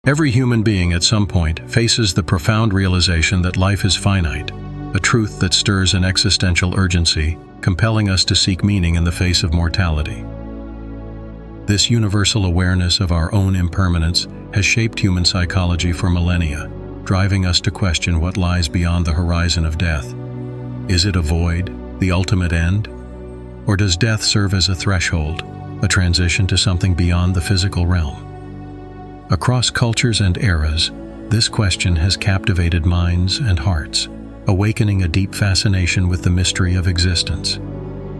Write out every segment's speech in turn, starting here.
Every human being at some point faces the profound realization that life is finite, a truth that stirs an existential urgency, compelling us to seek meaning in the face of mortality. This universal awareness of our own impermanence has shaped human psychology for millennia, driving us to question what lies beyond the horizon of death. Is it a void, the ultimate end? Or does death serve as a threshold, a transition to something beyond the physical realm? Across cultures and eras, this question has captivated minds and hearts, awakening a deep fascination with the mystery of existence.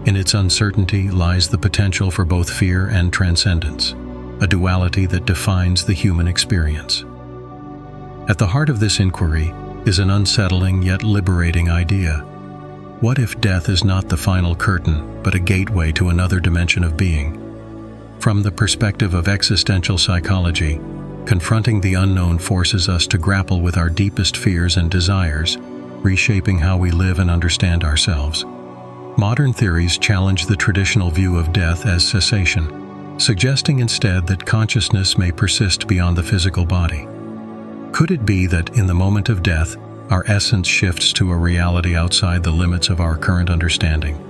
In its uncertainty lies the potential for both fear and transcendence, a duality that defines the human experience. At the heart of this inquiry is an unsettling yet liberating idea. What if death is not the final curtain, but a gateway to another dimension of being? From the perspective of existential psychology, confronting the unknown forces us to grapple with our deepest fears and desires, reshaping how we live and understand ourselves. Modern theories challenge the traditional view of death as cessation, suggesting instead that consciousness may persist beyond the physical body. Could it be that in the moment of death, our essence shifts to a reality outside the limits of our current understanding?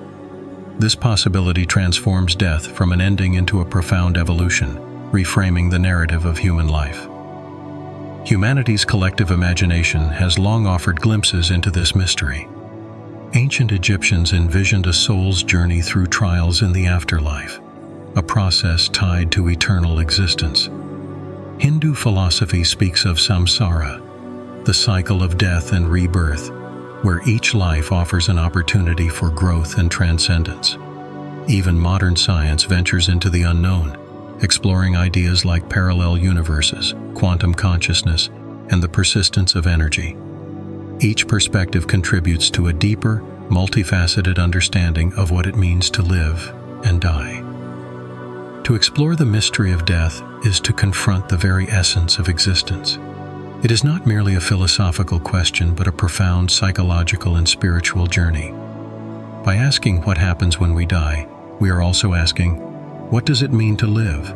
This possibility transforms death from an ending into a profound evolution, reframing the narrative of human life. Humanity's collective imagination has long offered glimpses into this mystery. Ancient Egyptians envisioned a soul's journey through trials in the afterlife, a process tied to eternal existence. Hindu philosophy speaks of samsara, the cycle of death and rebirth, where each life offers an opportunity for growth and transcendence. Even modern science ventures into the unknown, exploring ideas like parallel universes, quantum consciousness, and the persistence of energy. Each perspective contributes to a deeper, multifaceted understanding of what it means to live and die. To explore the mystery of death is to confront the very essence of existence. It is not merely a philosophical question, but a profound psychological and spiritual journey. By asking what happens when we die, we are also asking, what does it mean to live?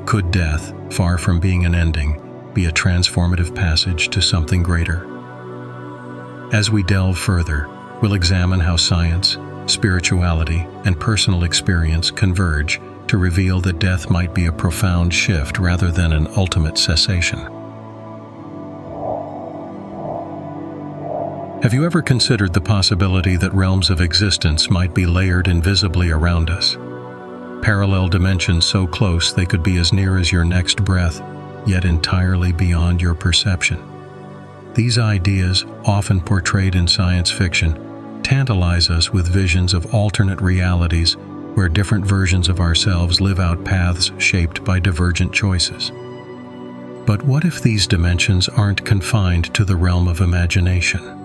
Could death, far from being an ending, be a transformative passage to something greater? As we delve further, we'll examine how science, spirituality, and personal experience converge to reveal that death might be a profound shift rather than an ultimate cessation. Have you ever considered the possibility that realms of existence might be layered invisibly around us? Parallel dimensions so close they could be as near as your next breath, yet entirely beyond your perception. These ideas, often portrayed in science fiction, tantalize us with visions of alternate realities where different versions of ourselves live out paths shaped by divergent choices. But what if these dimensions aren't confined to the realm of imagination?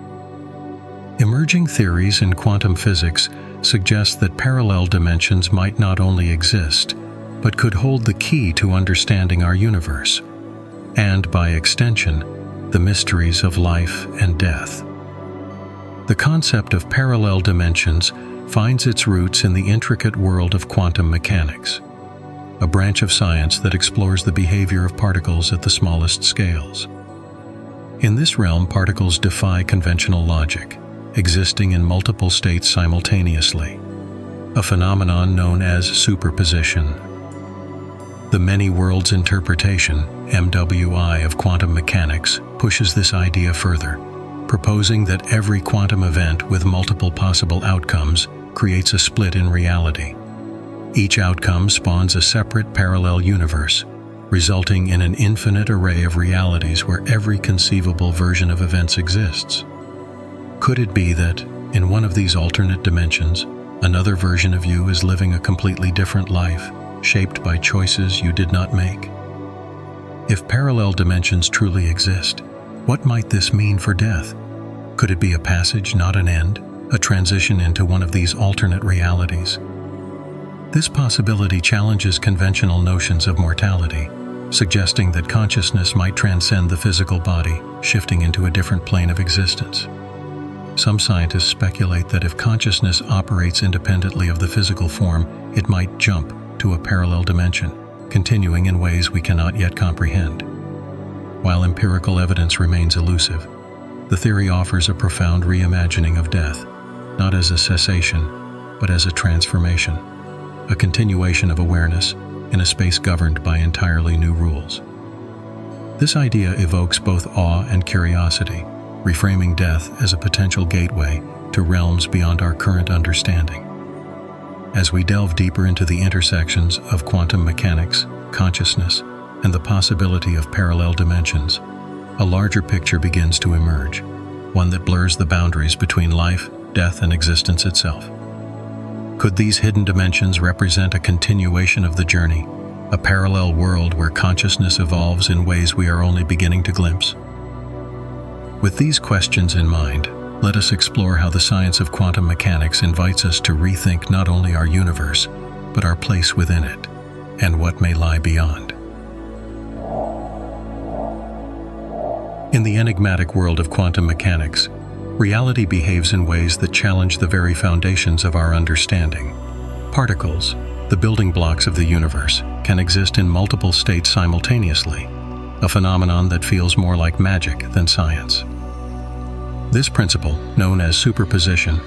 Emerging theories in quantum physics suggest that parallel dimensions might not only exist, but could hold the key to understanding our universe, and by extension, the mysteries of life and death. The concept of parallel dimensions finds its roots in the intricate world of quantum mechanics, a branch of science that explores the behavior of particles at the smallest scales. In this realm, particles defy conventional logic, existing in multiple states simultaneously, a phenomenon known as superposition. The many worlds interpretation, MWI, of quantum mechanics pushes this idea further, proposing that every quantum event with multiple possible outcomes creates a split in reality. Each outcome spawns a separate parallel universe, resulting in an infinite array of realities where every conceivable version of events exists. Could it be that, in one of these alternate dimensions, another version of you is living a completely different life, shaped by choices you did not make? If parallel dimensions truly exist, what might this mean for death? Could it be a passage, not an end, a transition into one of these alternate realities? This possibility challenges conventional notions of mortality, suggesting that consciousness might transcend the physical body, shifting into a different plane of existence. Some scientists speculate that if consciousness operates independently of the physical form, it might jump to a parallel dimension, continuing in ways we cannot yet comprehend. While empirical evidence remains elusive, the theory offers a profound reimagining of death, not as a cessation, but as a transformation, a continuation of awareness in a space governed by entirely new rules. This idea evokes both awe and curiosity, reframing death as a potential gateway to realms beyond our current understanding. As we delve deeper into the intersections of quantum mechanics, consciousness, and the possibility of parallel dimensions, a larger picture begins to emerge, one that blurs the boundaries between life, death, and existence itself. Could these hidden dimensions represent a continuation of the journey, a parallel world where consciousness evolves in ways we are only beginning to glimpse? With these questions in mind, let us explore how the science of quantum mechanics invites us to rethink not only our universe, but our place within it, and what may lie beyond. In the enigmatic world of quantum mechanics, reality behaves in ways that challenge the very foundations of our understanding. Particles, the building blocks of the universe, can exist in multiple states simultaneously, a phenomenon that feels more like magic than science. This principle, known as superposition,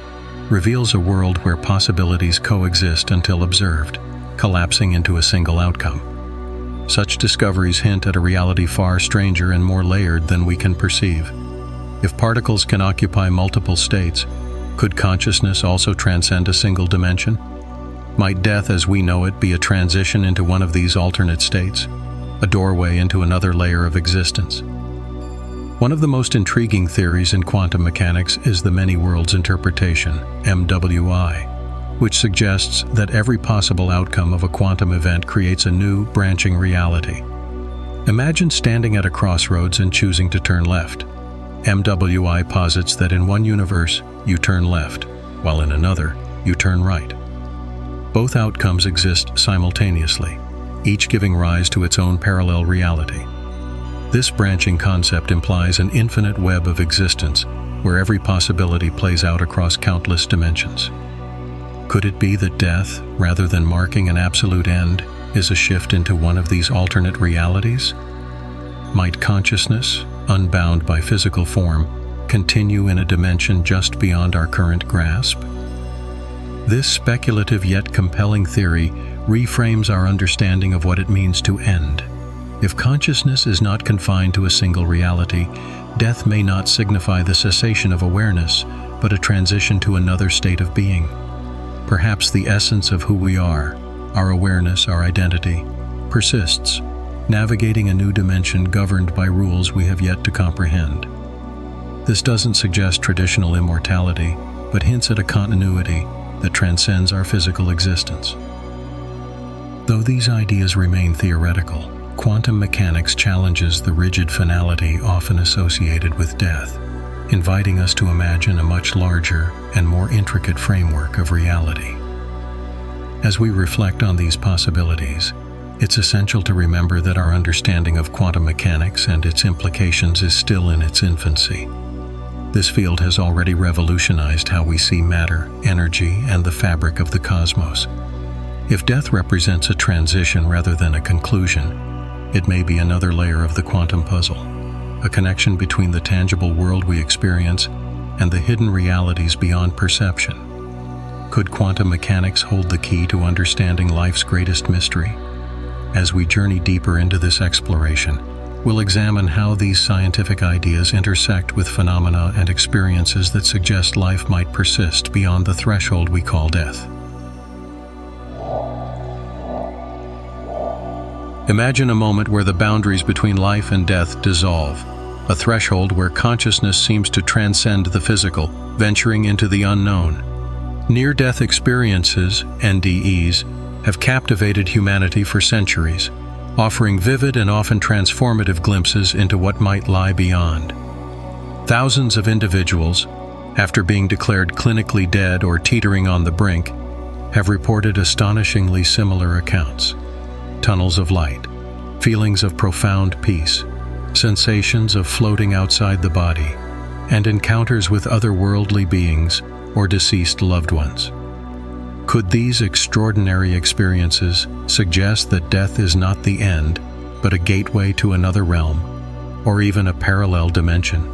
reveals a world where possibilities coexist until observed, collapsing into a single outcome. Such discoveries hint at a reality far stranger and more layered than we can perceive. If particles can occupy multiple states, could consciousness also transcend a single dimension? Might death as we know it be a transition into one of these alternate states, a doorway into another layer of existence? One of the most intriguing theories in quantum mechanics is the many worlds interpretation, MWI, which suggests that every possible outcome of a quantum event creates a new, branching reality. Imagine standing at a crossroads and choosing to turn left. MWI posits that in one universe, you turn left, while in another, you turn right. Both outcomes exist simultaneously, each giving rise to its own parallel reality. This branching concept implies an infinite web of existence, where every possibility plays out across countless dimensions. Could it be that death, rather than marking an absolute end, is a shift into one of these alternate realities? Might consciousness, unbound by physical form, continue in a dimension just beyond our current grasp? This speculative yet compelling theory reframes our understanding of what it means to end. If consciousness is not confined to a single reality, death may not signify the cessation of awareness, but a transition to another state of being. Perhaps the essence of who we are, our awareness, our identity, persists, navigating a new dimension governed by rules we have yet to comprehend. This doesn't suggest traditional immortality, but hints at a continuity that transcends our physical existence. Though these ideas remain theoretical, quantum mechanics challenges the rigid finality often associated with death, inviting us to imagine a much larger and more intricate framework of reality. As we reflect on these possibilities, it's essential to remember that our understanding of quantum mechanics and its implications is still in its infancy. This field has already revolutionized how we see matter, energy, and the fabric of the cosmos. If death represents a transition rather than a conclusion, it may be another layer of the quantum puzzle, a connection between the tangible world we experience and the hidden realities beyond perception. Could quantum mechanics hold the key to understanding life's greatest mystery? As we journey deeper into this exploration, we'll examine how these scientific ideas intersect with phenomena and experiences that suggest life might persist beyond the threshold we call death. Imagine a moment where the boundaries between life and death dissolve, a threshold where consciousness seems to transcend the physical, venturing into the unknown. Near-death experiences, NDEs, have captivated humanity for centuries, offering vivid and often transformative glimpses into what might lie beyond. Thousands of individuals, after being declared clinically dead or teetering on the brink, have reported astonishingly similar accounts. Tunnels of light, feelings of profound peace, sensations of floating outside the body, and encounters with otherworldly beings or deceased loved ones. Could these extraordinary experiences suggest that death is not the end, but a gateway to another realm? or even a parallel dimension.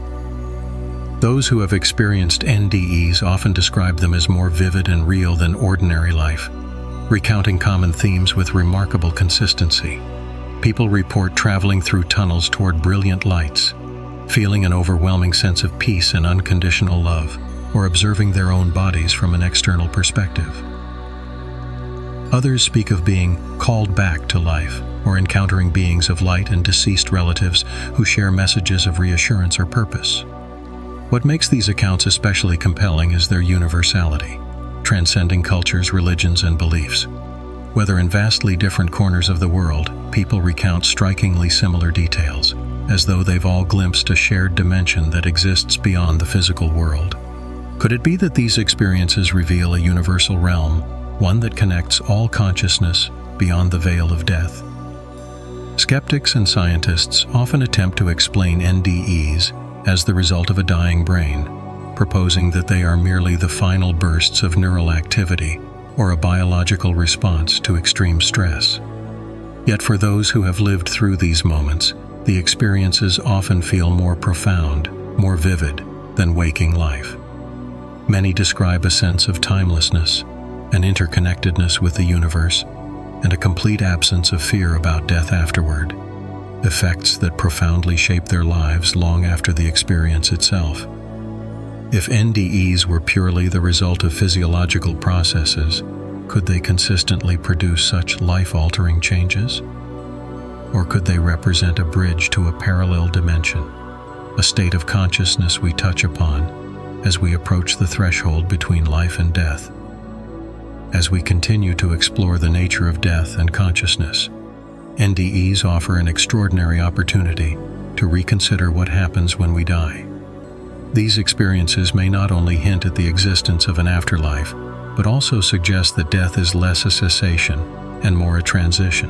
Those who have experienced NDEs often describe them as more vivid and real than ordinary life, recounting common themes with remarkable consistency. People report traveling through tunnels toward brilliant lights, feeling an overwhelming sense of peace and unconditional love, or observing their own bodies from an external perspective. Others speak of being called back to life, or encountering beings of light and deceased relatives who share messages of reassurance or purpose. What makes these accounts especially compelling is their universality, transcending cultures, religions, and beliefs. Whether in vastly different corners of the world, people recount strikingly similar details, as though they've all glimpsed a shared dimension that exists beyond the physical world. Could it be that these experiences reveal a universal realm, one that connects all consciousness beyond the veil of death? Skeptics and scientists often attempt to explain NDEs as the result of a dying brain, proposing that they are merely the final bursts of neural activity or a biological response to extreme stress. Yet for those who have lived through these moments, the experiences often feel more profound, more vivid than waking life. Many describe a sense of timelessness, an interconnectedness with the universe, and a complete absence of fear about death afterward, effects that profoundly shape their lives long after the experience itself. If NDEs were purely the result of physiological processes, could they consistently produce such life-altering changes? Or could they represent a bridge to a parallel dimension, a state of consciousness we touch upon as we approach the threshold between life and death? As we continue to explore the nature of death and consciousness, NDEs offer an extraordinary opportunity to reconsider what happens when we die. These experiences may not only hint at the existence of an afterlife, but also suggest that death is less a cessation and more a transition.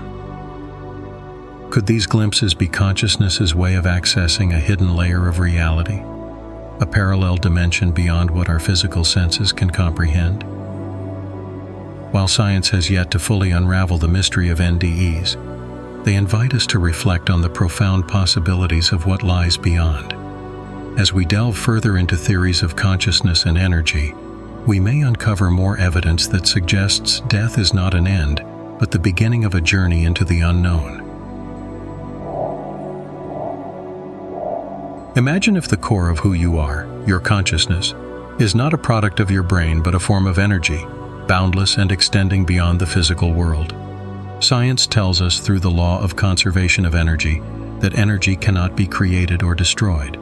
Could these glimpses be consciousness's way of accessing a hidden layer of reality, a parallel dimension beyond what our physical senses can comprehend? While science has yet to fully unravel the mystery of NDEs, they invite us to reflect on the profound possibilities of what lies beyond. As we delve further into theories of consciousness and energy, we may uncover more evidence that suggests death is not an end, but the beginning of a journey into the unknown. Imagine if the core of who you are, your consciousness, is not a product of your brain but a form of energy, boundless and extending beyond the physical world. Science tells us through the law of conservation of energy that energy cannot be created or destroyed.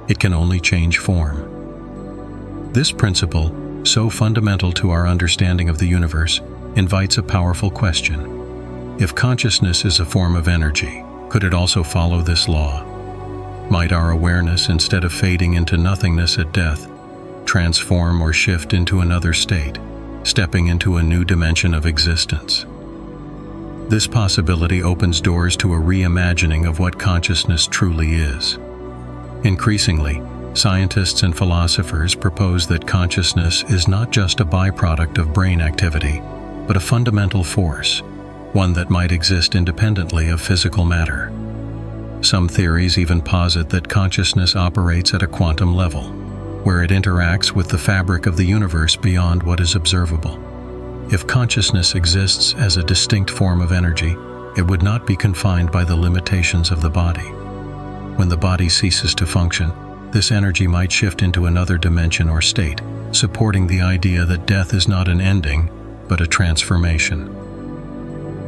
It can only change form. This principle, so fundamental to our understanding of the universe, invites a powerful question. If consciousness is a form of energy, could it also follow this law? Might our awareness, instead of fading into nothingness at death, transform or shift into another state, stepping into a new dimension of existence? This possibility opens doors to a reimagining of what consciousness truly is. Increasingly, scientists and philosophers propose that consciousness is not just a byproduct of brain activity, but a fundamental force, one that might exist independently of physical matter. Some theories even posit that consciousness operates at a quantum level, where it interacts with the fabric of the universe beyond what is observable. If consciousness exists as a distinct form of energy, it would not be confined by the limitations of the body. When the body ceases to function, this energy might shift into another dimension or state, supporting the idea that death is not an ending, but a transformation.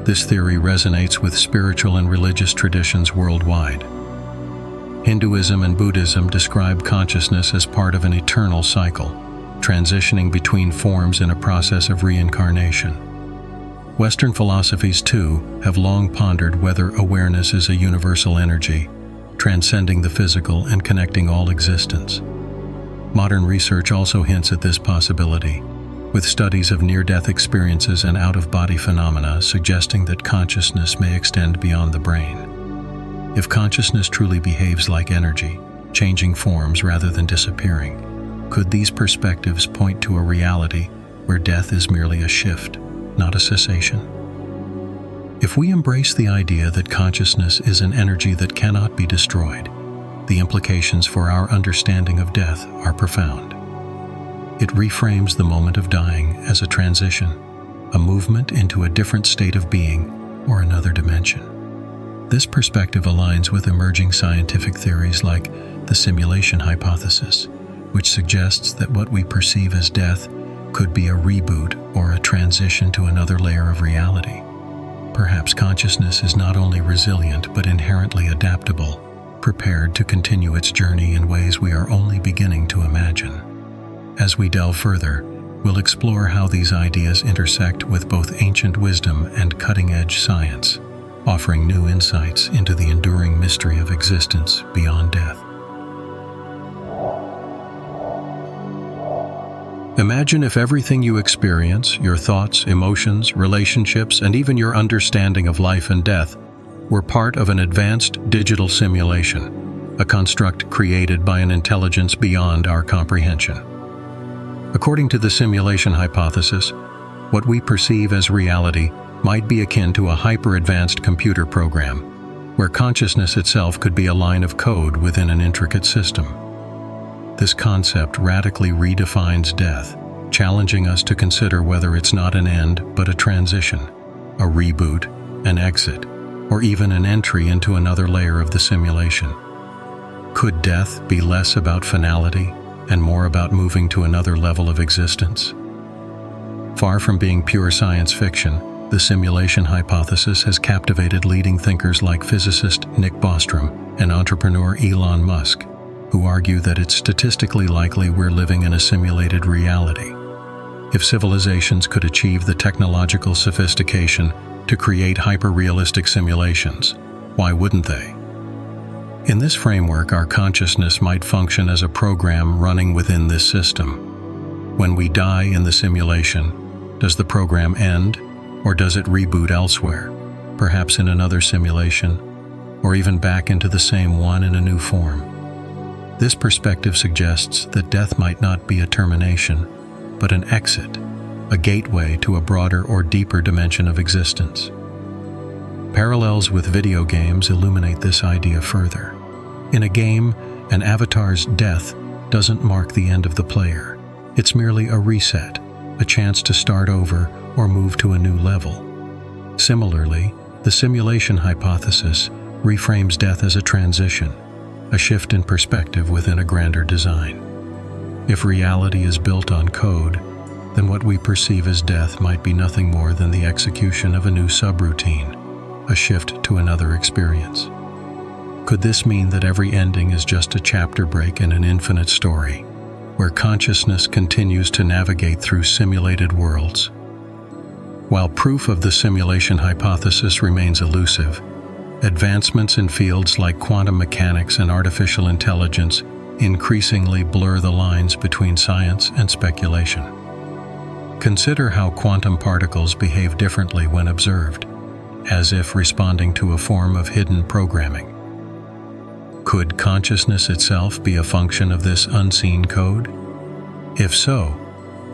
This theory resonates with spiritual and religious traditions worldwide. Hinduism and Buddhism describe consciousness as part of an eternal cycle, transitioning between forms in a process of reincarnation. Western philosophies, too, have long pondered whether awareness is a universal energy, transcending the physical and connecting all existence. Modern research also hints at this possibility, with studies of near-death experiences and out-of-body phenomena suggesting that consciousness may extend beyond the brain. If consciousness truly behaves like energy, changing forms rather than disappearing, could these perspectives point to a reality where death is merely a shift, not a cessation? If we embrace the idea that consciousness is an energy that cannot be destroyed, the implications for our understanding of death are profound. It reframes the moment of dying as a transition, a movement into a different state of being or another dimension. This perspective aligns with emerging scientific theories like the simulation hypothesis, which suggests that what we perceive as death could be a reboot or a transition to another layer of reality. Perhaps consciousness is not only resilient but inherently adaptable, prepared to continue its journey in ways we are only beginning to imagine. As we delve further, we'll explore how these ideas intersect with both ancient wisdom and cutting-edge science, offering new insights into the enduring mystery of existence beyond death. Imagine if everything you experience, your thoughts, emotions, relationships, and even your understanding of life and death were part of an advanced digital simulation, a construct created by an intelligence beyond our comprehension. According to the simulation hypothesis, what we perceive as reality might be akin to a hyper-advanced computer program, where consciousness itself could be a line of code within an intricate system. This concept radically redefines death, challenging us to consider whether it's not an end but a transition, a reboot, an exit, or even an entry into another layer of the simulation. Could death be less about finality and more about moving to another level of existence? Far from being pure science fiction, the simulation hypothesis has captivated leading thinkers like physicist Nick Bostrom and entrepreneur Elon Musk, who argue that it's statistically likely we're living in a simulated reality. If civilizations could achieve the technological sophistication to create hyper-realistic simulations, why wouldn't they? In this framework, our consciousness might function as a program running within this system. When we die in the simulation, does the program end, or does it reboot elsewhere, perhaps in another simulation, or even back into the same one in a new form? This perspective suggests that death might not be a termination, but an exit, a gateway to a broader or deeper dimension of existence. Parallels with video games illuminate this idea further. In a game, an avatar's death doesn't mark the end of the player. It's merely a reset, a chance to start over or move to a new level. Similarly, the simulation hypothesis reframes death as a transition, a shift in perspective within a grander design. If reality is built on code, then what we perceive as death might be nothing more than the execution of a new subroutine, a shift to another experience. Could this mean that every ending is just a chapter break in an infinite story, where consciousness continues to navigate through simulated worlds? While proof of the simulation hypothesis remains elusive, advancements in fields like quantum mechanics and artificial intelligence increasingly blur the lines between science and speculation. Consider how quantum particles behave differently when observed, as if responding to a form of hidden programming. Could consciousness itself be a function of this unseen code? If so,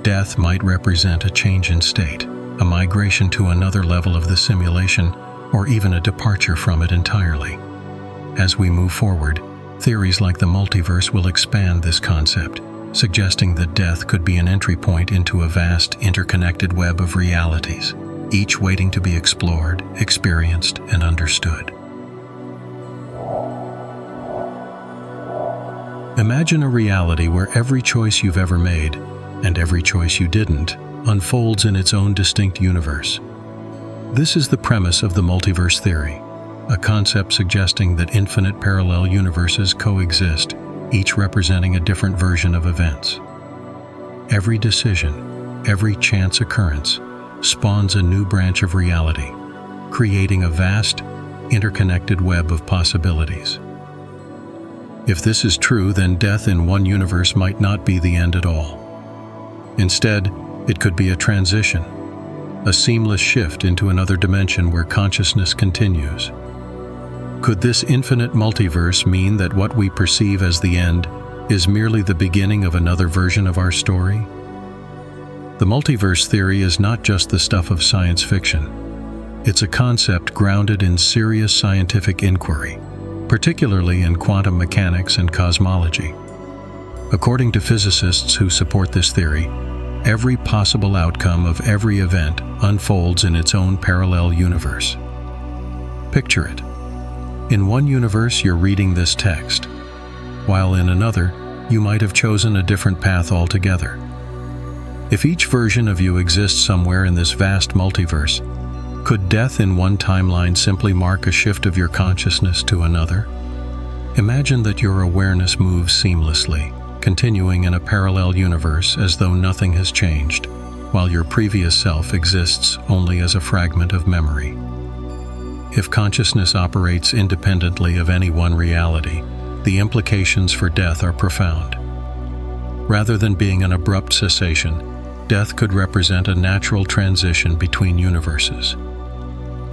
death might represent a change in state, a migration to another level of the simulation, or even a departure from it entirely. As we move forward, theories like the multiverse will expand this concept, suggesting that death could be an entry point into a vast, interconnected web of realities, each waiting to be explored, experienced, and understood. Imagine a reality where every choice you've ever made, and every choice you didn't, unfolds in its own distinct universe. This is the premise of the multiverse theory, a concept suggesting that infinite parallel universes coexist, each representing a different version of events. Every decision, every chance occurrence, spawns a new branch of reality, creating a vast, interconnected web of possibilities. If this is true, then death in one universe might not be the end at all. Instead, it could be a transition, a seamless shift into another dimension where consciousness continues. Could this infinite multiverse mean that what we perceive as the end is merely the beginning of another version of our story? The multiverse theory is not just the stuff of science fiction. It's a concept grounded in serious scientific inquiry, particularly in quantum mechanics and cosmology. According to physicists who support this theory, every possible outcome of every event unfolds in its own parallel universe. Picture it. In one universe, you're reading this text, while in another, you might have chosen a different path altogether. If each version of you exists somewhere in this vast multiverse, could death in one timeline simply mark a shift of your consciousness to another? Imagine that your awareness moves seamlessly, continuing in a parallel universe as though nothing has changed, while your previous self exists only as a fragment of memory. If consciousness operates independently of any one reality, the implications for death are profound. Rather than being an abrupt cessation, death could represent a natural transition between universes.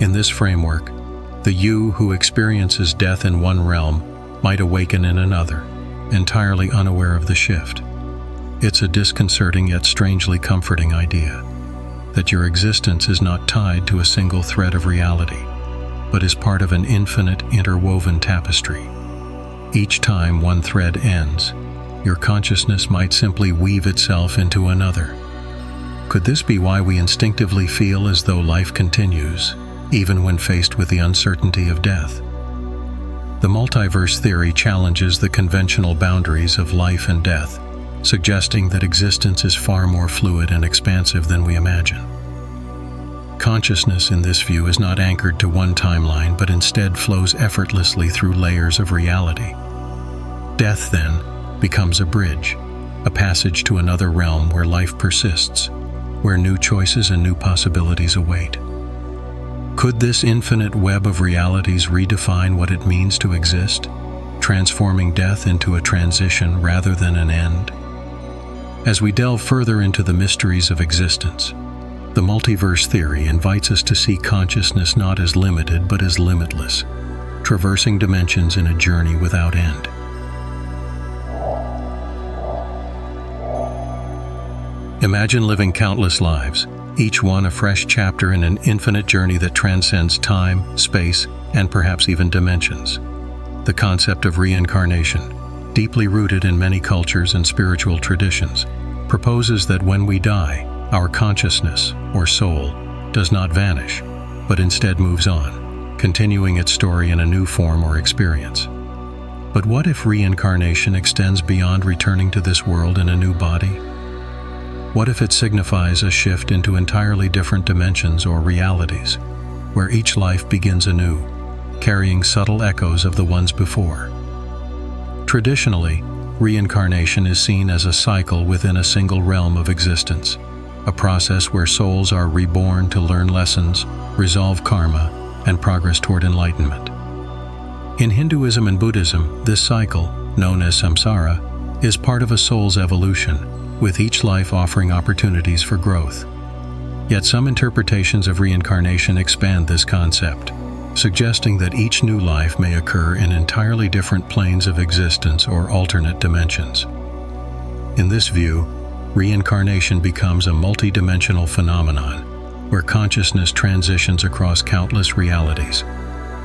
In this framework, the you who experiences death in one realm might awaken in another, entirely unaware of the shift. It's a disconcerting yet strangely comforting idea, that your existence is not tied to a single thread of reality, but is part of an infinite interwoven tapestry. Each time one thread ends, your consciousness might simply weave itself into another. Could this be why we instinctively feel as though life continues, even when faced with the uncertainty of death? The multiverse theory challenges the conventional boundaries of life and death, suggesting that existence is far more fluid and expansive than we imagine. Consciousness in this view is not anchored to one timeline, but instead flows effortlessly through layers of reality. Death, then, becomes a bridge, a passage to another realm where life persists, where new choices and new possibilities await. Could this infinite web of realities redefine what it means to exist, transforming death into a transition rather than an end? As we delve further into the mysteries of existence, the multiverse theory invites us to see consciousness not as limited but as limitless, traversing dimensions in a journey without end. Imagine living countless lives, each one a fresh chapter in an infinite journey that transcends time, space, and perhaps even dimensions. The concept of reincarnation, deeply rooted in many cultures and spiritual traditions, proposes that when we die, our consciousness, or soul, does not vanish, but instead moves on, continuing its story in a new form or experience. But what if reincarnation extends beyond returning to this world in a new body? What if it signifies a shift into entirely different dimensions or realities, where each life begins anew, carrying subtle echoes of the ones before? Traditionally, reincarnation is seen as a cycle within a single realm of existence, a process where souls are reborn to learn lessons, resolve karma, and progress toward enlightenment. In Hinduism and Buddhism, this cycle, known as samsara, is part of a soul's evolution, with each life offering opportunities for growth. Yet some interpretations of reincarnation expand this concept, suggesting that each new life may occur in entirely different planes of existence or alternate dimensions. In this view, reincarnation becomes a multidimensional phenomenon, where consciousness transitions across countless realities,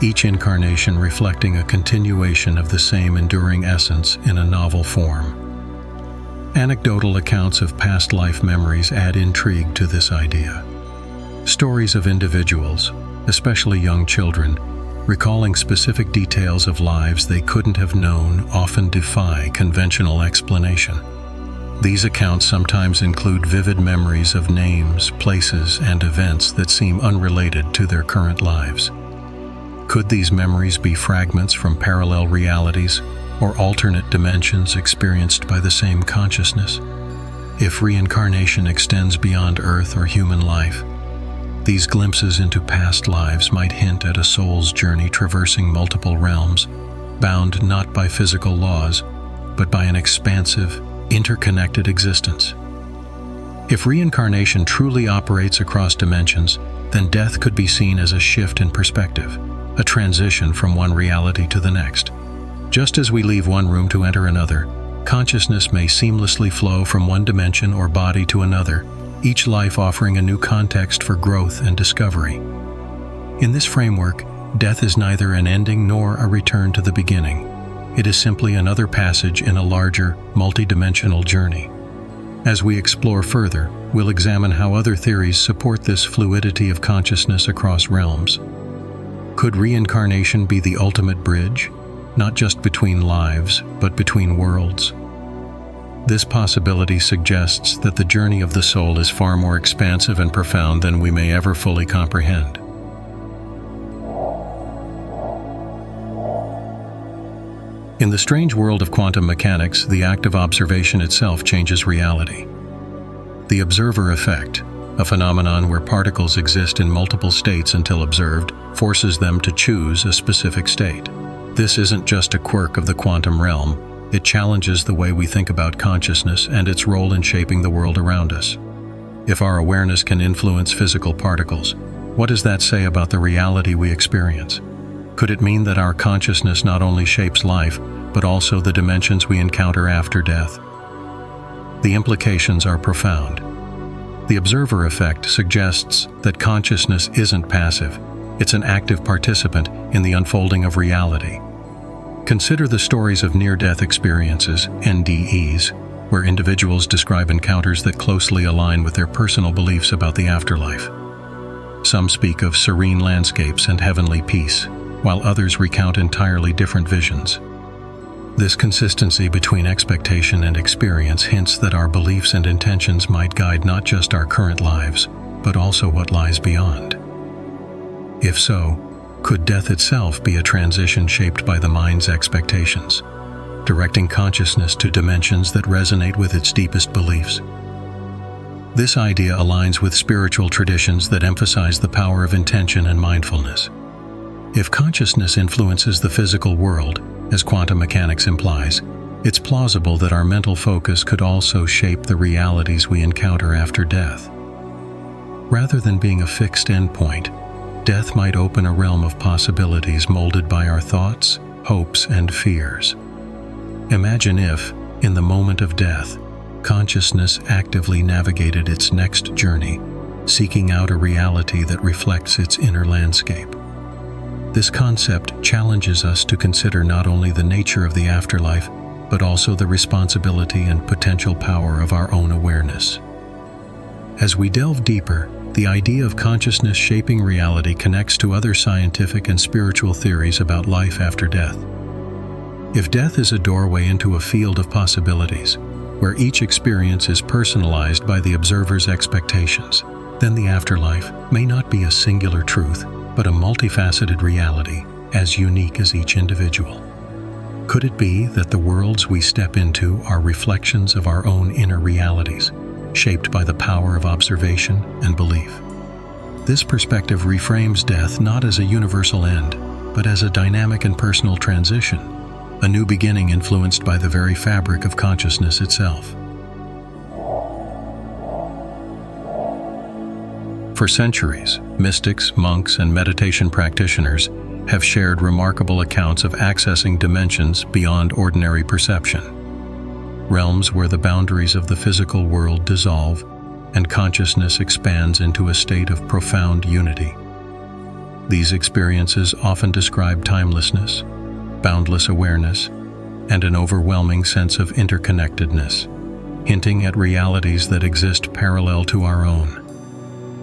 each incarnation reflecting a continuation of the same enduring essence in a novel form. Anecdotal accounts of past life memories add intrigue to this idea. Stories of individuals, especially young children, recalling specific details of lives they couldn't have known often defy conventional explanation. These accounts sometimes include vivid memories of names, places, and events that seem unrelated to their current lives. Could these memories be fragments from parallel realities or alternate dimensions experienced by the same consciousness? If reincarnation extends beyond Earth or human life, these glimpses into past lives might hint at a soul's journey traversing multiple realms, bound not by physical laws, but by an expansive, interconnected existence. If reincarnation truly operates across dimensions, then death could be seen as a shift in perspective, a transition from one reality to the next. Just as we leave one room to enter another, consciousness may seamlessly flow from one dimension or body to another, each life offering a new context for growth and discovery. In this framework, death is neither an ending nor a return to the beginning. It is simply another passage in a larger, multidimensional journey. As we explore further, we'll examine how other theories support this fluidity of consciousness across realms. Could reincarnation be the ultimate bridge, not just between lives, but between worlds? This possibility suggests that the journey of the soul is far more expansive and profound than we may ever fully comprehend. In the strange world of quantum mechanics, the act of observation itself changes reality. The observer effect, a phenomenon where particles exist in multiple states until observed, forces them to choose a specific state. This isn't just a quirk of the quantum realm, it challenges the way we think about consciousness and its role in shaping the world around us. If our awareness can influence physical particles, what does that say about the reality we experience? Could it mean that our consciousness not only shapes life, but also the dimensions we encounter after death? The implications are profound. The observer effect suggests that consciousness isn't passive, it's an active participant in the unfolding of reality. Consider the stories of near-death experiences, NDEs, where individuals describe encounters that closely align with their personal beliefs about the afterlife. Some speak of serene landscapes and heavenly peace, while others recount entirely different visions. This consistency between expectation and experience hints that our beliefs and intentions might guide not just our current lives, but also what lies beyond. If so, could death itself be a transition shaped by the mind's expectations, directing consciousness to dimensions that resonate with its deepest beliefs? This idea aligns with spiritual traditions that emphasize the power of intention and mindfulness. If consciousness influences the physical world, as quantum mechanics implies, it's plausible that our mental focus could also shape the realities we encounter after death. Rather than being a fixed endpoint, death might open a realm of possibilities molded by our thoughts, hopes, and fears. Imagine if, in the moment of death, consciousness actively navigated its next journey, seeking out a reality that reflects its inner landscape. This concept challenges us to consider not only the nature of the afterlife, but also the responsibility and potential power of our own awareness. As we delve deeper, the idea of consciousness shaping reality connects to other scientific and spiritual theories about life after death. If death is a doorway into a field of possibilities, where each experience is personalized by the observer's expectations, then the afterlife may not be a singular truth, but a multifaceted reality, as unique as each individual. Could it be that the worlds we step into are reflections of our own inner realities, shaped by the power of observation and belief? This perspective reframes death not as a universal end, but as a dynamic and personal transition, a new beginning influenced by the very fabric of consciousness itself. For centuries, mystics, monks, and meditation practitioners have shared remarkable accounts of accessing dimensions beyond ordinary perception, realms where the boundaries of the physical world dissolve and consciousness expands into a state of profound unity. These experiences often describe timelessness, boundless awareness, and an overwhelming sense of interconnectedness, hinting at realities that exist parallel to our own.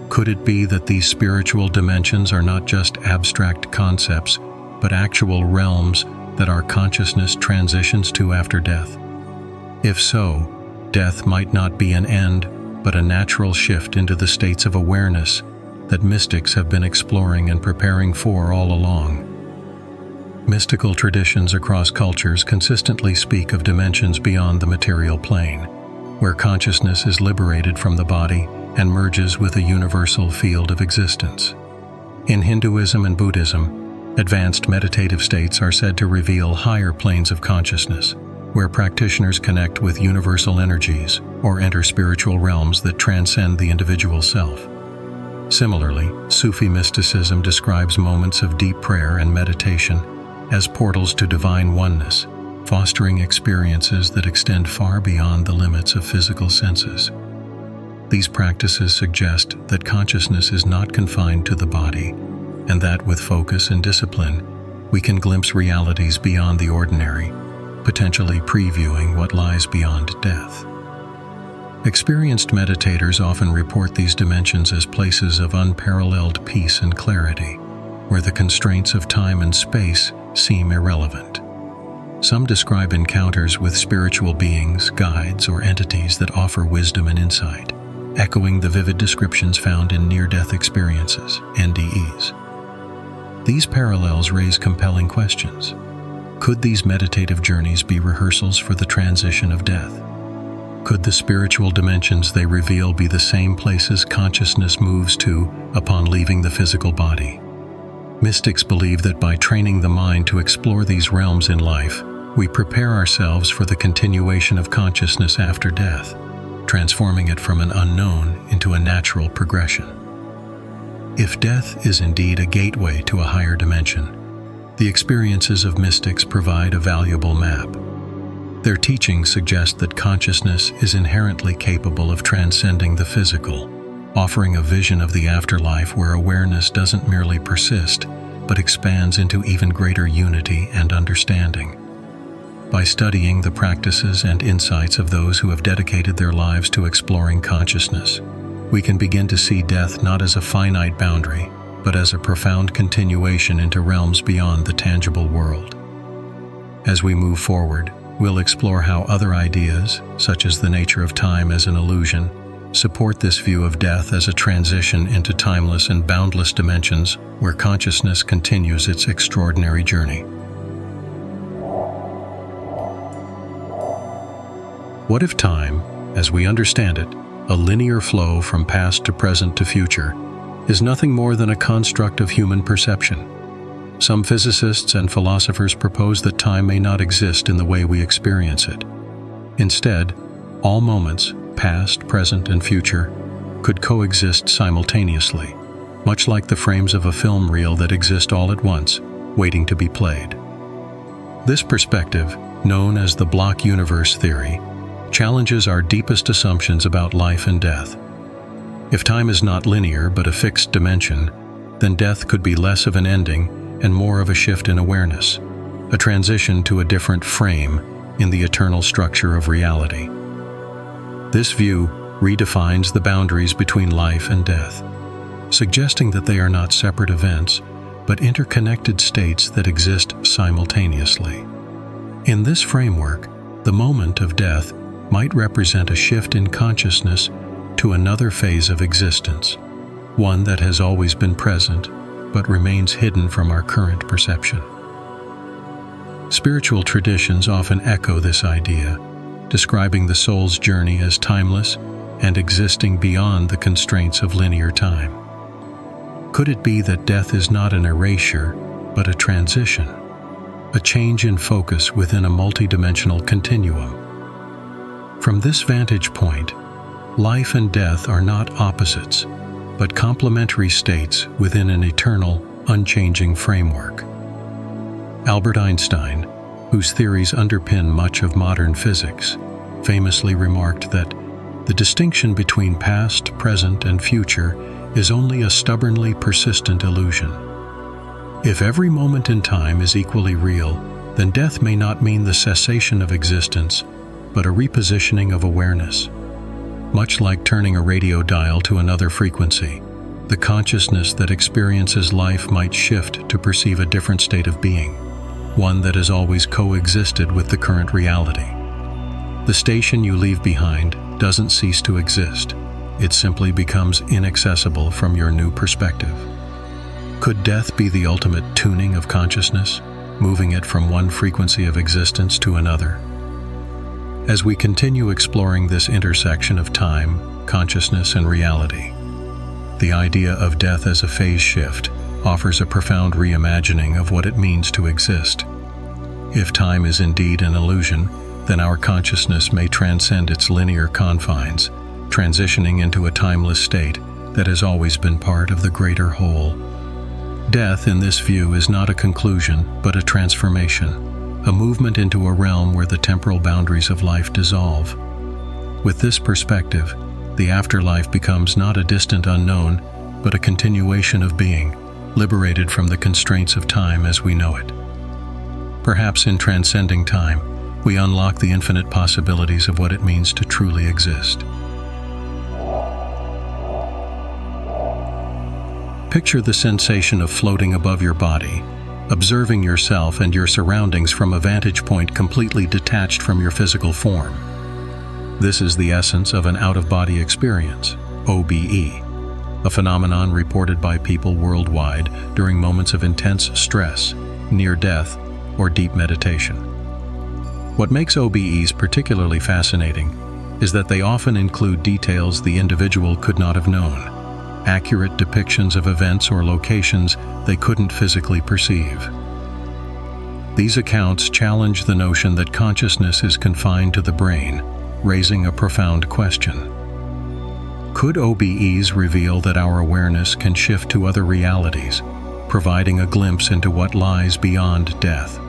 Could it be that these spiritual dimensions are not just abstract concepts, but actual realms that our consciousness transitions to after death? If so, death might not be an end, but a natural shift into the states of awareness that mystics have been exploring and preparing for all along. Mystical traditions across cultures consistently speak of dimensions beyond the material plane, where consciousness is liberated from the body and merges with a universal field of existence. In Hinduism and Buddhism, advanced meditative states are said to reveal higher planes of consciousness, where practitioners connect with universal energies or enter spiritual realms that transcend the individual self. Similarly, Sufi mysticism describes moments of deep prayer and meditation as portals to divine oneness, fostering experiences that extend far beyond the limits of physical senses. These practices suggest that consciousness is not confined to the body, and that with focus and discipline, we can glimpse realities beyond the ordinary, potentially previewing what lies beyond death. Experienced meditators often report these dimensions as places of unparalleled peace and clarity, where the constraints of time and space seem irrelevant. Some describe encounters with spiritual beings, guides, or entities that offer wisdom and insight, echoing the vivid descriptions found in near-death experiences, NDEs. These parallels raise compelling questions. Could these meditative journeys be rehearsals for the transition of death? Could the spiritual dimensions they reveal be the same places consciousness moves to upon leaving the physical body? Mystics believe that by training the mind to explore these realms in life, we prepare ourselves for the continuation of consciousness after death, transforming it from an unknown into a natural progression. If death is indeed a gateway to a higher dimension, the experiences of mystics provide a valuable map. Their teachings suggest that consciousness is inherently capable of transcending the physical, offering a vision of the afterlife where awareness doesn't merely persist, but expands into even greater unity and understanding. By studying the practices and insights of those who have dedicated their lives to exploring consciousness, we can begin to see death not as a finite boundary, but as a profound continuation into realms beyond the tangible world. As we move forward, we'll explore how other ideas, such as the nature of time as an illusion, support this view of death as a transition into timeless and boundless dimensions where consciousness continues its extraordinary journey. What if time, as we understand it, a linear flow from past to present to future, is nothing more than a construct of human perception? Some physicists and philosophers propose that time may not exist in the way we experience it. Instead, all moments, past, present, and future, could coexist simultaneously, much like the frames of a film reel that exist all at once, waiting to be played. This perspective, known as the block universe theory, challenges our deepest assumptions about life and death. If time is not linear but a fixed dimension, then death could be less of an ending and more of a shift in awareness, a transition to a different frame in the eternal structure of reality. This view redefines the boundaries between life and death, suggesting that they are not separate events, but interconnected states that exist simultaneously. In this framework, the moment of death might represent a shift in consciousness to another phase of existence, one that has always been present but remains hidden from our current perception. Spiritual traditions often echo this idea, describing the soul's journey as timeless and existing beyond the constraints of linear time. Could it be that death is not an erasure, but a transition, a change in focus within a multidimensional continuum? From this vantage point, life and death are not opposites, but complementary states within an eternal, unchanging framework. Albert Einstein, whose theories underpin much of modern physics, famously remarked that the distinction between past, present, and future is only a stubbornly persistent illusion. If every moment in time is equally real, then death may not mean the cessation of existence, but a repositioning of awareness. Much like turning a radio dial to another frequency, the consciousness that experiences life might shift to perceive a different state of being, one that has always coexisted with the current reality. The station you leave behind doesn't cease to exist. It simply becomes inaccessible from your new perspective. Could death be the ultimate tuning of consciousness, moving it from one frequency of existence to another? As we continue exploring this intersection of time, consciousness, and reality, the idea of death as a phase shift offers a profound reimagining of what it means to exist. If time is indeed an illusion, then our consciousness may transcend its linear confines, transitioning into a timeless state that has always been part of the greater whole. Death, in this view, is not a conclusion, but a transformation, a movement into a realm where the temporal boundaries of life dissolve. With this perspective, the afterlife becomes not a distant unknown, but a continuation of being, liberated from the constraints of time as we know it. Perhaps in transcending time, we unlock the infinite possibilities of what it means to truly exist. Picture the sensation of floating above your body, observing yourself and your surroundings from a vantage point completely detached from your physical form. This is the essence of an out-of-body experience, OBE, a phenomenon reported by people worldwide during moments of intense stress, near death, or deep meditation. What makes OBEs particularly fascinating is that they often include details the individual could not have known, accurate depictions of events or locations they couldn't physically perceive. These accounts challenge the notion that consciousness is confined to the brain, raising a profound question. Could OBEs reveal that our awareness can shift to other realities, providing a glimpse into what lies beyond death?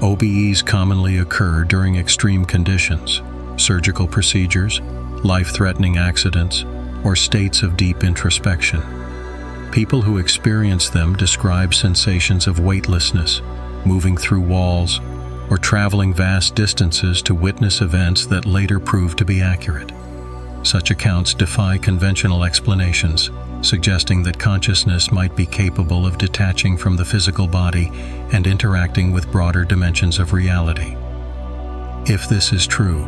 OBEs commonly occur during extreme conditions, surgical procedures, life-threatening accidents, or states of deep introspection. People who experience them describe sensations of weightlessness, moving through walls, or traveling vast distances to witness events that later prove to be accurate. Such accounts defy conventional explanations, suggesting that consciousness might be capable of detaching from the physical body and interacting with broader dimensions of reality. If this is true,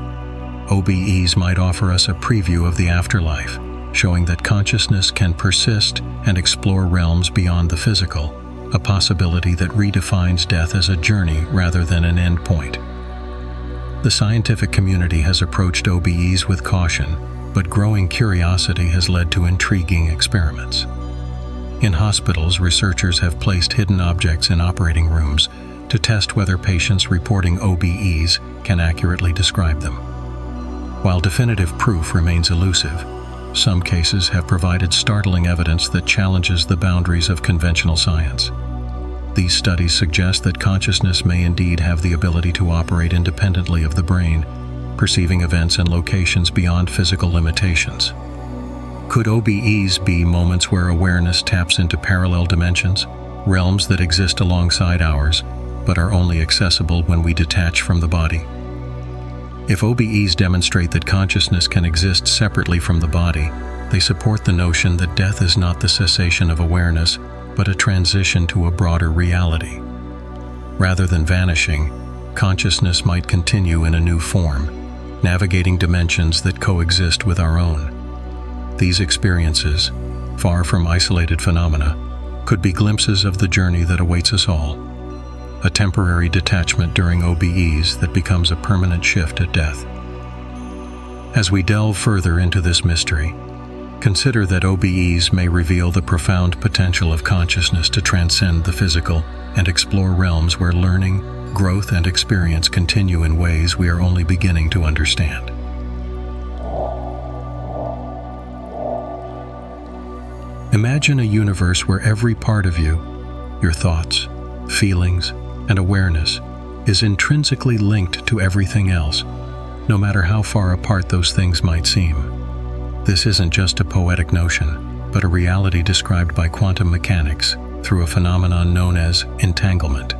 OBEs might offer us a preview of the afterlife, showing that consciousness can persist and explore realms beyond the physical, a possibility that redefines death as a journey rather than an endpoint. The scientific community has approached OBEs with caution, but growing curiosity has led to intriguing experiments. In hospitals, researchers have placed hidden objects in operating rooms to test whether patients reporting OBEs can accurately describe them. While definitive proof remains elusive, some cases have provided startling evidence that challenges the boundaries of conventional science. These studies suggest that consciousness may indeed have the ability to operate independently of the brain, perceiving events and locations beyond physical limitations. Could OBEs be moments where awareness taps into parallel dimensions, realms that exist alongside ours, but are only accessible when we detach from the body? If OBEs demonstrate that consciousness can exist separately from the body, they support the notion that death is not the cessation of awareness, but a transition to a broader reality. Rather than vanishing, consciousness might continue in a new form, navigating dimensions that coexist with our own. These experiences, far from isolated phenomena, could be glimpses of the journey that awaits us all, a temporary detachment during OBEs that becomes a permanent shift at death. As we delve further into this mystery, consider that OBEs may reveal the profound potential of consciousness to transcend the physical and explore realms where learning, growth, and experience continue in ways we are only beginning to understand. Imagine a universe where every part of you, your thoughts, feelings, and awareness, is intrinsically linked to everything else, no matter how far apart those things might seem. This isn't just a poetic notion, but a reality described by quantum mechanics through a phenomenon known as entanglement.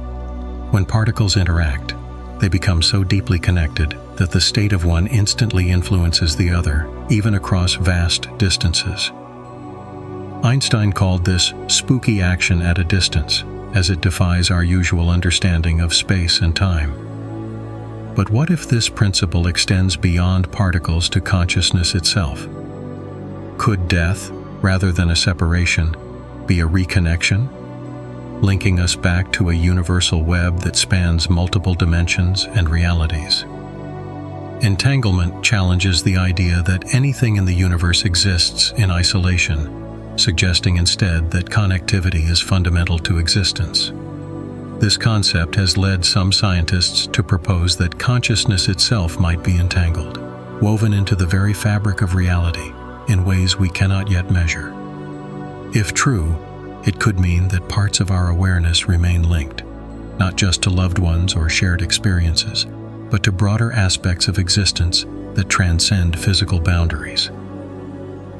When particles interact, they become so deeply connected that the state of one instantly influences the other, even across vast distances. Einstein called this spooky action at a distance, as it defies our usual understanding of space and time. But what if this principle extends beyond particles to consciousness itself? Could death, rather than a separation, be a reconnection, linking us back to a universal web that spans multiple dimensions and realities? Entanglement challenges the idea that anything in the universe exists in isolation, suggesting instead that connectivity is fundamental to existence. This concept has led some scientists to propose that consciousness itself might be entangled, woven into the very fabric of reality in ways we cannot yet measure. If true, it could mean that parts of our awareness remain linked, not just to loved ones or shared experiences, but to broader aspects of existence that transcend physical boundaries.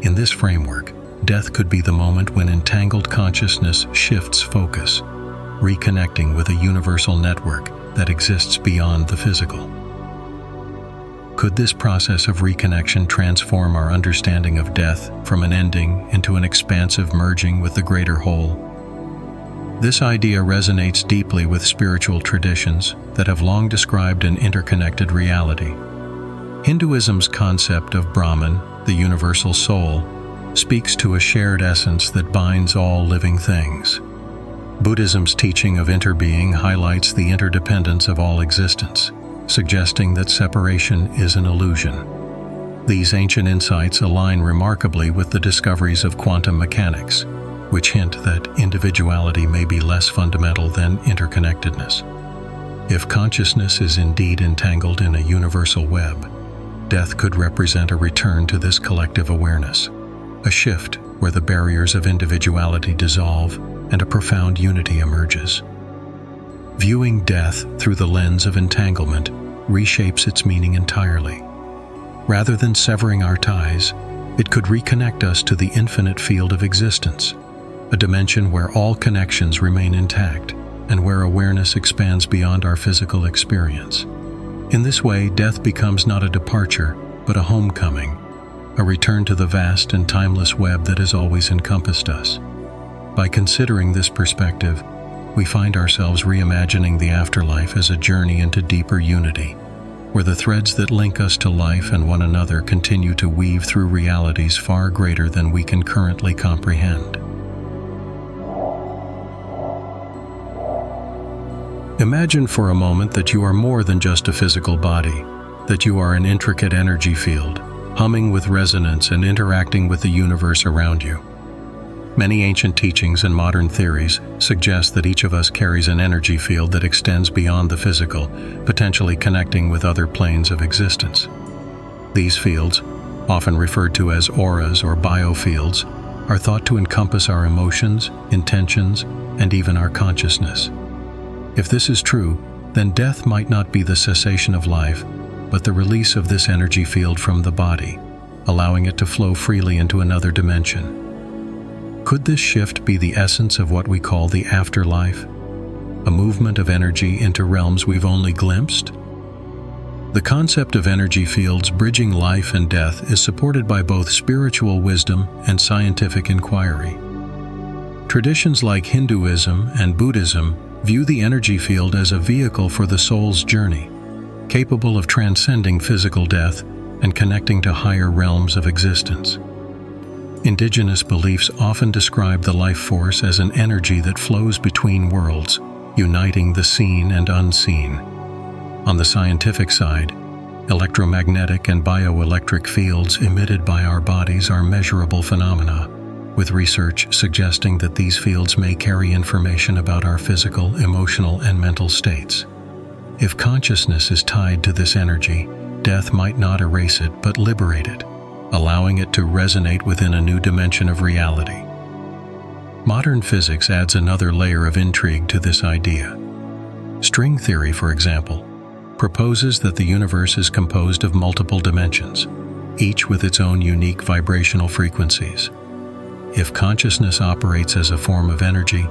In this framework, death could be the moment when entangled consciousness shifts focus, reconnecting with a universal network that exists beyond the physical. Could this process of reconnection transform our understanding of death from an ending into an expansive merging with the greater whole? This idea resonates deeply with spiritual traditions that have long described an interconnected reality. Hinduism's concept of Brahman, the universal soul, speaks to a shared essence that binds all living things. Buddhism's teaching of interbeing highlights the interdependence of all existence, suggesting that separation is an illusion. These ancient insights align remarkably with the discoveries of quantum mechanics, which hint that individuality may be less fundamental than interconnectedness. If consciousness is indeed entangled in a universal web, death could represent a return to this collective awareness, a shift where the barriers of individuality dissolve and a profound unity emerges. Viewing death through the lens of entanglement reshapes its meaning entirely. Rather than severing our ties, it could reconnect us to the infinite field of existence, a dimension where all connections remain intact and where awareness expands beyond our physical experience. In this way, death becomes not a departure, but a homecoming, a return to the vast and timeless web that has always encompassed us. By considering this perspective, we find ourselves reimagining the afterlife as a journey into deeper unity, where the threads that link us to life and one another continue to weave through realities far greater than we can currently comprehend. Imagine for a moment that you are more than just a physical body, that you are an intricate energy field, humming with resonance and interacting with the universe around you. Many ancient teachings and modern theories suggest that each of us carries an energy field that extends beyond the physical, potentially connecting with other planes of existence. These fields, often referred to as auras or biofields, are thought to encompass our emotions, intentions, and even our consciousness. If this is true, then death might not be the cessation of life, but the release of this energy field from the body, allowing it to flow freely into another dimension. Could this shift be the essence of what we call the afterlife, a movement of energy into realms we've only glimpsed? The concept of energy fields bridging life and death is supported by both spiritual wisdom and scientific inquiry. Traditions like Hinduism and Buddhism view the energy field as a vehicle for the soul's journey, capable of transcending physical death and connecting to higher realms of existence. Indigenous beliefs often describe the life force as an energy that flows between worlds, uniting the seen and unseen. On the scientific side, electromagnetic and bioelectric fields emitted by our bodies are measurable phenomena, with research suggesting that these fields may carry information about our physical, emotional, and mental states. If consciousness is tied to this energy, death might not erase it but liberate it, allowing it to resonate within a new dimension of reality. Modern physics adds another layer of intrigue to this idea. String theory, for example, proposes that the universe is composed of multiple dimensions, each with its own unique vibrational frequencies. If consciousness operates as a form of energy,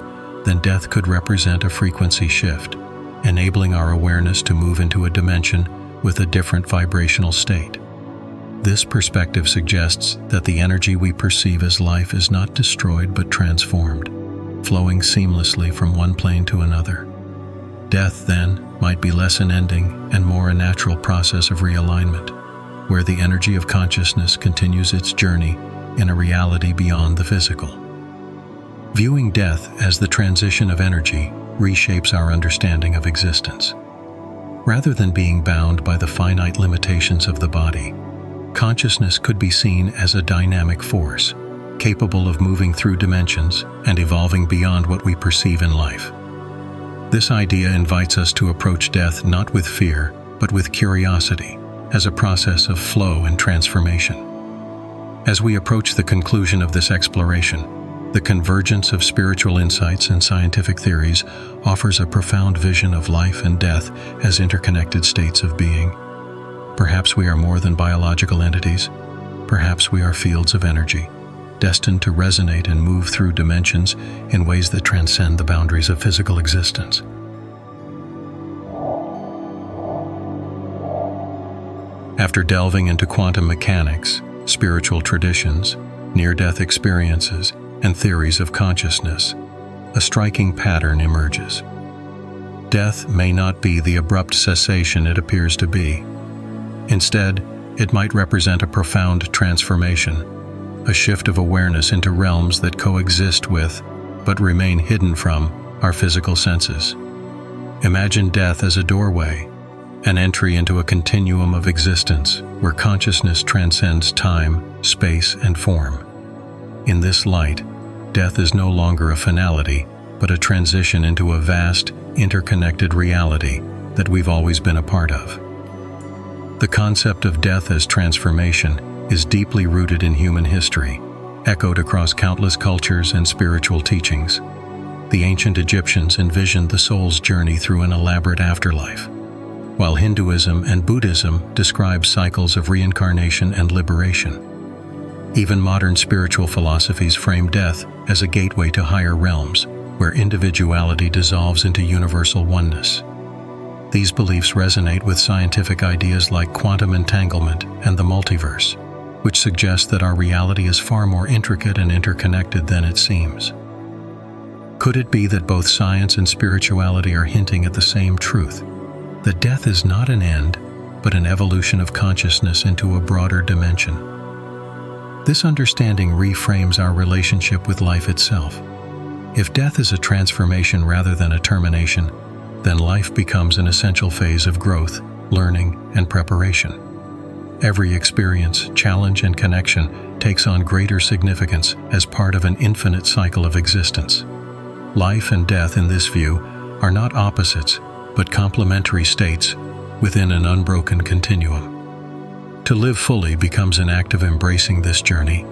then death could represent a frequency shift, enabling our awareness to move into a dimension with a different vibrational state. This perspective suggests that the energy we perceive as life is not destroyed but transformed, flowing seamlessly from one plane to another. Death, then, might be less an ending and more a natural process of realignment, where the energy of consciousness continues its journey in a reality beyond the physical. Viewing death as the transition of energy reshapes our understanding of existence. Rather than being bound by the finite limitations of the body, consciousness could be seen as a dynamic force, capable of moving through dimensions and evolving beyond what we perceive in life. This idea invites us to approach death not with fear, but with curiosity, as a process of flow and transformation. As we approach the conclusion of this exploration, the convergence of spiritual insights and scientific theories offers a profound vision of life and death as interconnected states of being. Perhaps we are more than biological entities. Perhaps we are fields of energy, destined to resonate and move through dimensions in ways that transcend the boundaries of physical existence. After delving into quantum mechanics, spiritual traditions, near-death experiences, and theories of consciousness, a striking pattern emerges. Death may not be the abrupt cessation it appears to be. Instead, it might represent a profound transformation, a shift of awareness into realms that coexist with, but remain hidden from, our physical senses. Imagine death as a doorway, an entry into a continuum of existence where consciousness transcends time, space, and form. In this light, death is no longer a finality, but a transition into a vast, interconnected reality that we've always been a part of. The concept of death as transformation is deeply rooted in human history, echoed across countless cultures and spiritual teachings. The ancient Egyptians envisioned the soul's journey through an elaborate afterlife, while Hinduism and Buddhism describe cycles of reincarnation and liberation. Even modern spiritual philosophies frame death as a gateway to higher realms, where individuality dissolves into universal oneness. These beliefs resonate with scientific ideas like quantum entanglement and the multiverse, which suggest that our reality is far more intricate and interconnected than it seems. Could it be that both science and spirituality are hinting at the same truth, that death is not an end, but an evolution of consciousness into a broader dimension? This understanding reframes our relationship with life itself. If death is a transformation rather than a termination, then life becomes an essential phase of growth, learning, and preparation. Every experience, challenge, and connection takes on greater significance as part of an infinite cycle of existence. Life and death, in this view, are not opposites, but complementary states within an unbroken continuum. To live fully becomes an act of embracing this journey,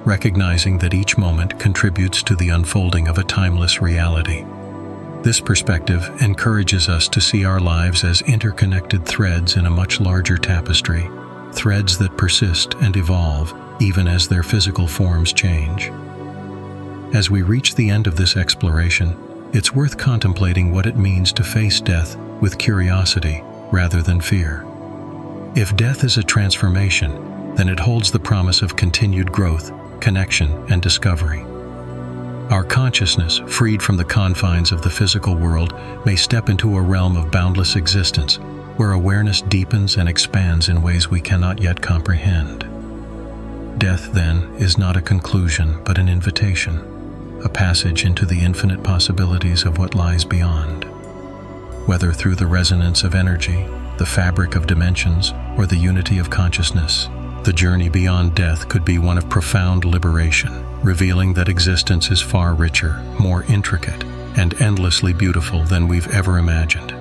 recognizing that each moment contributes to the unfolding of a timeless reality. This perspective encourages us to see our lives as interconnected threads in a much larger tapestry, threads that persist and evolve even as their physical forms change. As we reach the end of this exploration, it's worth contemplating what it means to face death with curiosity rather than fear. If death is a transformation, then it holds the promise of continued growth, connection, and discovery. Our consciousness, freed from the confines of the physical world, may step into a realm of boundless existence, where awareness deepens and expands in ways we cannot yet comprehend. Death, then, is not a conclusion, but an invitation, a passage into the infinite possibilities of what lies beyond. Whether through the resonance of energy, the fabric of dimensions, or the unity of consciousness, the journey beyond death could be one of profound liberation, revealing that existence is far richer, more intricate, and endlessly beautiful than we've ever imagined.